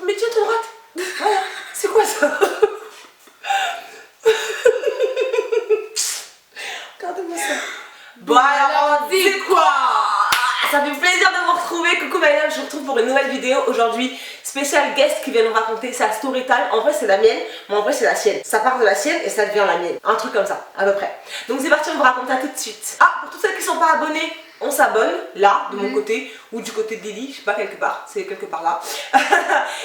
Mais tiens ta droite. Voilà, c'est quoi ça? Regardez-moi ça. Bon alors, on dit quoi? Ça fait plaisir de vous retrouver. Coucou my love, je vous retrouve pour une nouvelle vidéo aujourd'hui. Spécial guest qui vient nous raconter sa story time. En vrai c'est la mienne, mais en vrai c'est la sienne. Ça part de la sienne et ça devient la mienne. Un truc comme ça, à peu près. Donc c'est parti, on vous raconte ça tout de suite. Ah, pour tous ceux qui ne sont pas abonnés, on s'abonne là, de mon côté, ou du côté de Lily, je sais pas, quelque part, c'est quelque part là.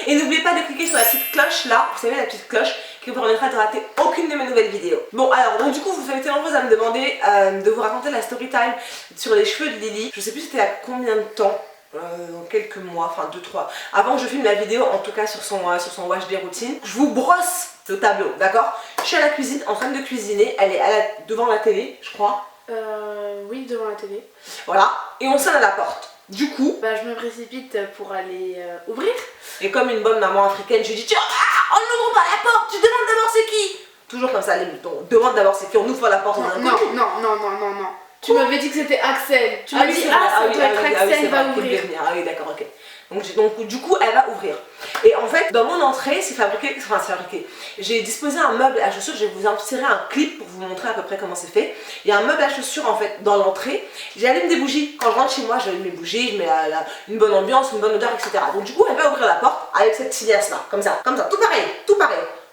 Et n'oubliez pas de cliquer sur la petite cloche là, vous savez la petite cloche qui vous permettra de rater aucune de mes nouvelles vidéos. Bon alors, donc du coup vous avez été nombreuses à me demander de vous raconter la story time sur les cheveux de Lily. Je sais plus c'était à combien de temps, quelques mois, enfin 2-3, avant que je filme la vidéo, en tout cas sur son wash des routines. Je vous brosse le tableau, d'accord? Je suis à la cuisine, en train de cuisiner, elle est devant la télé, je crois. Oui, devant la télé. Voilà, et on sonne à la porte. Du coup, bah, je me précipite pour aller ouvrir. Et comme une bonne maman africaine, je lui dis tiens, on n'ouvre pas la porte, tu demandes d'abord c'est qui. Toujours comme ça, on demande d'abord c'est qui, on ouvre la porte. Non. Tu m'avais dit que c'était Axel. Tu m'as dit ça doit être Axel, va ouvrir. Ah oui, d'accord, ok. Donc du coup, elle va ouvrir. Et en fait, dans mon entrée, c'est fabriqué. J'ai disposé un meuble à chaussures. Je vais vous insérer un clip pour vous montrer à peu près comment c'est fait. Il y a un meuble à chaussures en fait dans l'entrée. J'allume des bougies. Quand je rentre chez moi, j'allume mes bougies, je mets une bonne ambiance, une bonne odeur, etc. Donc du coup, elle va ouvrir la porte avec cette cilasse là, comme ça, tout pareil,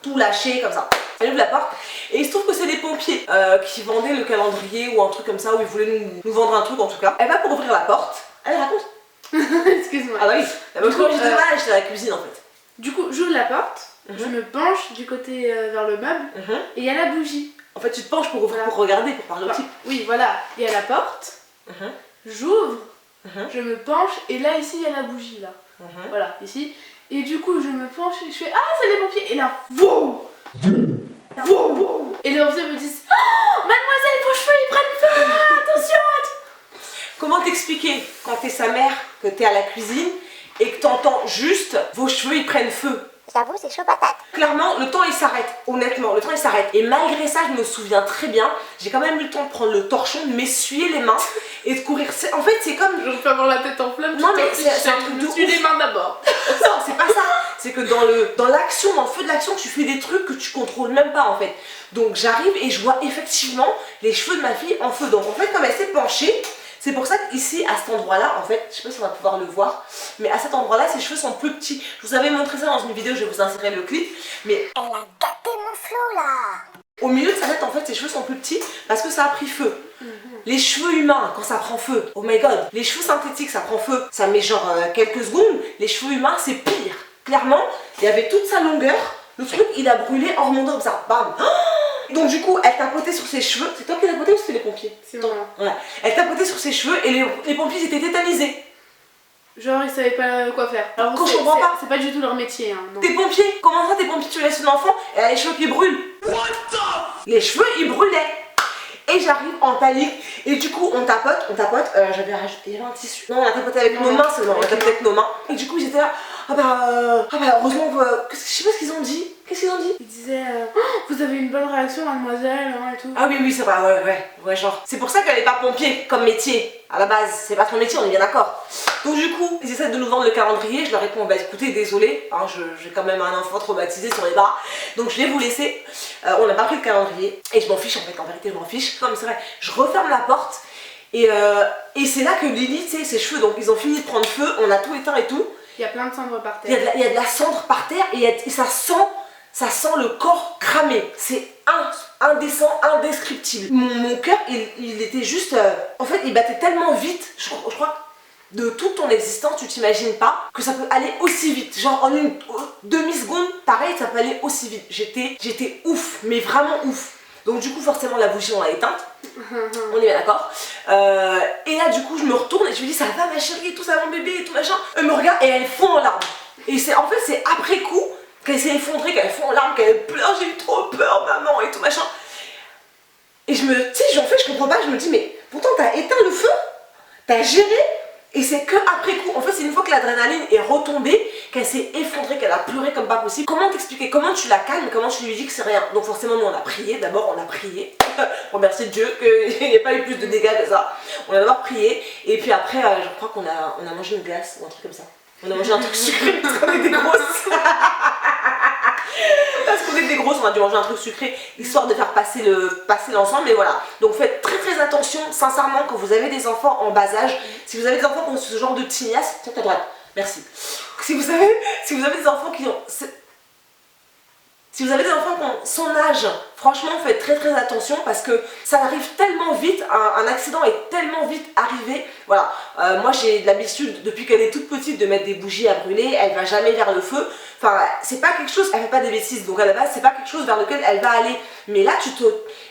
tout lâché comme ça. Elle ouvre la porte et il se trouve que c'est des pompiers qui vendaient le calendrier ou un truc comme ça, où ils voulaient nous vendre un truc en tout cas. Elle va pour ouvrir la porte. Elle raconte. Excuse-moi. Ah bah oui, parce que j'étais mal, j'étais à la cuisine en fait. Du coup, j'ouvre la porte, je me penche du côté vers le meuble et il y a la bougie. En fait, tu te penches pour ouvrir, pour regarder, pour parler au type. Oui, voilà, il y a la porte, j'ouvre, je me penche et là, ici, il y a la bougie là. Voilà, ici. Et du coup, je me penche et je fais ah, c'est les pompiers. Et là, boum. Et les pompiers me disent oh, mademoiselle, vos cheveux ils prennent feu, attention. Comment t'expliquer quand t'es sa mère, que t'es à la cuisine et que t'entends juste vos cheveux ils prennent feu? J'avoue, c'est chaud patate. Clairement, le temps il s'arrête, honnêtement, le temps il s'arrête. Et malgré ça, je me souviens très bien, j'ai quand même eu le temps de prendre le torchon, de m'essuyer les mains et de courir. En fait, c'est comme. Je me fais avoir la tête en flamme. Non, mais c'est un truc de ouf. Les mains d'abord. Non, c'est pas ça. C'est que dans l'action, dans le feu de l'action, tu fais des trucs que tu contrôles même pas en fait. Donc j'arrive et je vois effectivement les cheveux de ma fille en feu. Donc en fait, comme elle s'est penchée. C'est pour ça qu'ici, à cet endroit-là, en fait, je sais pas si on va pouvoir le voir, mais à cet endroit-là, ses cheveux sont plus petits. Je vous avais montré ça dans une vidéo, je vais vous insérer le clip, mais... Elle a gâté mon flow, là. Au milieu de sa tête, en fait, ses cheveux sont plus petits parce que ça a pris feu. Les cheveux humains, quand ça prend feu, oh my god, les cheveux synthétiques, ça prend feu, ça met genre quelques secondes. Les cheveux humains, c'est pire. Clairement, il y avait toute sa longueur, le truc, il a brûlé en remontant comme ça, bam. Donc du coup, elle tapotait sur ses cheveux. C'est toi qui l'as tapoté ou c'était les pompiers? C'est moi. Ouais. Elle tapotait sur ses cheveux et les pompiers étaient tétanisés. Genre ils savaient pas quoi faire. Alors quand je comprends pas, c'est pas du tout leur métier. Hein, tes pompiers, comment ça tes pompiers tu laisses une enfant et elle a les cheveux qui brûlent? Les cheveux ils brûlaient. Et j'arrive en panique et du coup on tapote, j'avais rajouté, il y avait un tissu. Non, on a tapoté avec nos mains seulement, on a tapoté avec nos mains. Et du coup j'étais là, heureusement que, je sais pas ce qu'ils ont dit. Qu'est-ce qu'ils ont dit? Ils disaient oh, vous avez une bonne réaction mademoiselle hein, et tout. Ah oui c'est vrai, ouais genre. C'est pour ça qu'elle est pas pompier comme métier. À la base, c'est pas son métier, on est bien d'accord. Donc du coup, ils essaient de nous vendre le calendrier, je leur réponds bah écoutez, désolé, hein, j'ai quand même un enfant traumatisé sur les bras, donc je vais vous laisser. On n'a pas pris le calendrier et je m'en fiche en fait, en vérité je m'en fiche. Comme c'est vrai, je referme la porte et c'est là que Lily, tu sais, ses cheveux, donc ils ont fini de prendre feu, on a tout éteint et tout. Il y a plein de cendres par terre. Il y a de la cendre par terre et ça sent le corps cramé. C'est indécent, indescriptible. Mon cœur, il était juste... en fait, il battait tellement vite, je crois que de toute ton existence, tu t'imagines pas que ça peut aller aussi vite. Genre en une demi-seconde, pareil, ça peut aller aussi vite. J'étais ouf, mais vraiment ouf. Donc du coup, forcément, la bougie, on l'a éteinte. On est bien d'accord. Et là, du coup, je me retourne et je me dis, ça va ma chérie et tout, ça va mon bébé et tout machin. Elle me regarde et elle fond en larmes. Et en fait, c'est après coup qu'elle s'est effondrée, qu'elle fond en larmes, qu'elle pleure, j'ai eu trop peur maman et tout machin. Et je comprends pas, je me dis mais pourtant t'as éteint le feu, t'as géré, et c'est que après coup, en fait c'est une fois que l'adrénaline est retombée, qu'elle s'est effondrée, qu'elle a pleuré comme pas possible. Comment t'expliquer, comment tu la calmes, comment tu lui dis que c'est rien? Donc forcément nous on a prié, d'abord on a prié, remercier Dieu qu'il n'y ait pas eu plus de dégâts que ça. On a d'abord prié, et puis après je crois qu'on a mangé une glace ou un truc comme ça. On a mangé un truc sucré parce qu'on est des grosses. Parce qu'on est des grosses, on a dû manger un truc sucré histoire de faire passer l'ensemble. Mais voilà, donc faites très attention, sincèrement, quand vous avez des enfants en bas âge. Si vous avez des enfants qui ont ce genre de tignasse, tiens à droite, merci. Si vous avez des enfants qui ont... Si vous avez des enfants qui ont son âge, franchement faites très attention parce que ça arrive tellement vite, un accident est tellement vite arrivé. Voilà, moi j'ai l'habitude depuis qu'elle est toute petite de mettre des bougies à brûler, elle va jamais vers le feu. Enfin, c'est pas quelque chose, elle fait pas des bêtises, donc à la base c'est pas quelque chose vers lequel elle va aller. Mais là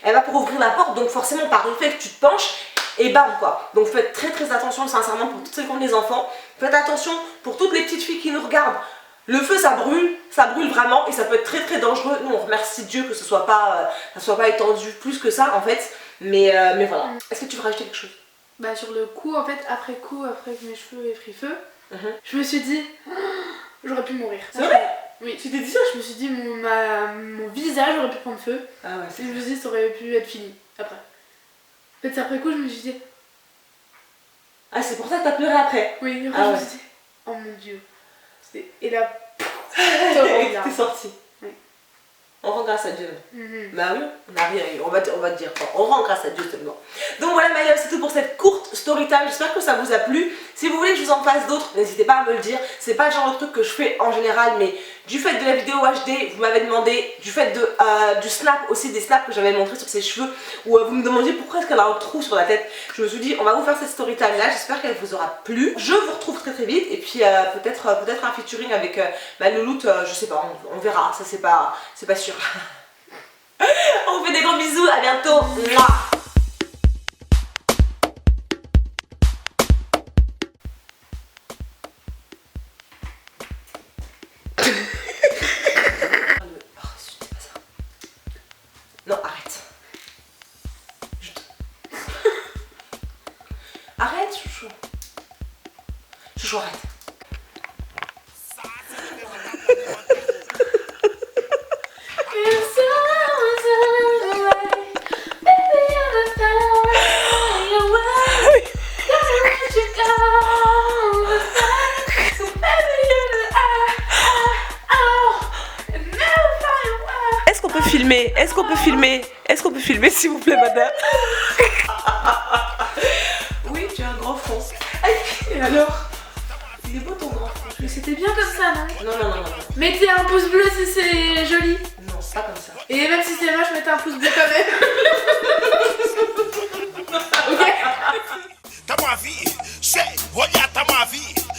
elle va pour ouvrir la porte, donc forcément par réflexe tu te penches et bam quoi. Donc faites très attention sincèrement pour toutes celles qui ont des enfants. Faites attention pour toutes les petites filles qui nous regardent. Le feu ça brûle vraiment et ça peut être très dangereux. Nous on remercie Dieu que ça soit pas étendu plus que ça en fait. Mais voilà. Est-ce que tu veux rajouter quelque chose? Bah sur le coup en fait, après que mes cheveux aient pris feu, je me suis dit, j'aurais pu mourir. C'est vrai? Oui. Tu t'es dit ça? Je me suis dit, mon visage aurait pu prendre feu. Ah ouais. Et je me suis dit, ça aurait pu être fini après. En fait, après coup, je me suis dit. Ah, c'est pour ça que t'as pleuré après? Oui, après, je me suis dit, oh mon dieu. Et là, t'es sortie. Oui. On rend grâce à Dieu. Bah oui, on a rien eu. On va te dire quoi. On rend grâce à Dieu seulement. Donc voilà, my love, c'est tout pour cette courte story time. J'espère que ça vous a plu. Si vous voulez que je vous en fasse d'autres, n'hésitez pas à me le dire. C'est pas le genre de truc que je fais en général, mais du fait de la vidéo HD, vous m'avez demandé, du fait du snap aussi, des snaps que j'avais montré sur ses cheveux, où vous me demandiez pourquoi est-ce qu'elle a un trou sur la tête. Je me suis dit, on va vous faire cette story time là. J'espère qu'elle vous aura plu. Je vous retrouve très vite. Et puis peut-être un featuring avec ma louloute, je sais pas, on verra. Ça c'est pas sûr. On vous fait des gros bisous, à bientôt. Mouah. Non, arrête. Arrête, chouchou. Chouchou, arrête. Est-ce qu'on peut filmer s'il vous plaît madame? Oui, tu as un grand front. Et alors? Il est beau ton grand front. Mais c'était bien comme ça, non? Non. Mettez un pouce bleu si c'est joli. Non, c'est pas comme ça. Et même si c'est moche, mettez un pouce bleu quand même. Ok. Tá uma vie, sei, olha, tá uma vie.